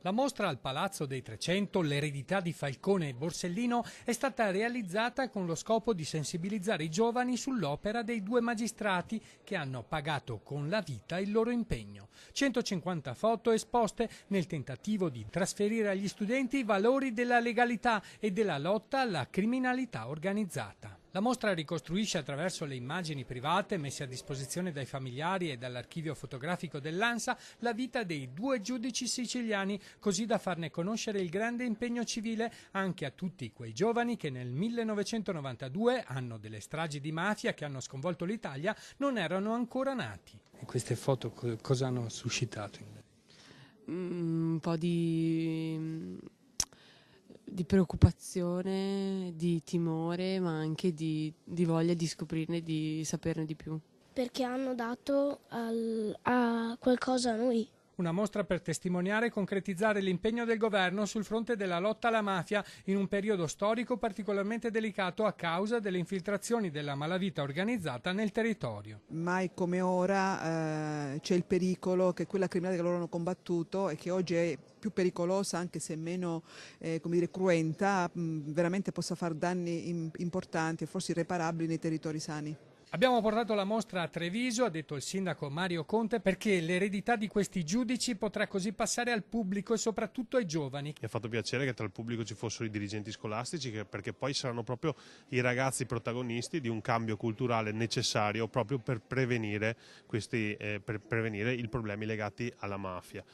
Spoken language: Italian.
La mostra al Palazzo dei 300, l'eredità di Falcone e Borsellino, è stata realizzata con lo scopo di sensibilizzare i giovani sull'opera dei due magistrati che hanno pagato con la vita il loro impegno. 150 foto esposte nel tentativo di trasferire agli studenti i valori della legalità e della lotta alla criminalità organizzata. La mostra ricostruisce attraverso le immagini private messe a disposizione dai familiari e dall'archivio fotografico dell'ANSA la vita dei due giudici siciliani, così da farne conoscere il grande impegno civile anche a tutti quei giovani che nel 1992, anno delle stragi di mafia che hanno sconvolto l'Italia, non erano ancora nati. E queste foto cosa hanno suscitato? Un po' di preoccupazione, di timore, ma anche di voglia di scoprirne, di saperne di più. Perché hanno dato a qualcosa a noi. Una mostra per testimoniare e concretizzare l'impegno del governo sul fronte della lotta alla mafia in un periodo storico particolarmente delicato a causa delle infiltrazioni della malavita organizzata nel territorio. Mai come ora c'è il pericolo che quella criminalità che loro hanno combattuto e che oggi è più pericolosa, anche se meno cruenta, veramente possa fare danni importanti e forse irreparabili nei territori sani. Abbiamo portato la mostra a Treviso, ha detto il sindaco Mario Conte, perché l'eredità di questi giudici potrà così passare al pubblico e soprattutto ai giovani. Mi ha fatto piacere che tra il pubblico ci fossero i dirigenti scolastici, perché poi saranno proprio i ragazzi protagonisti di un cambio culturale necessario proprio per prevenire i problemi legati alla mafia.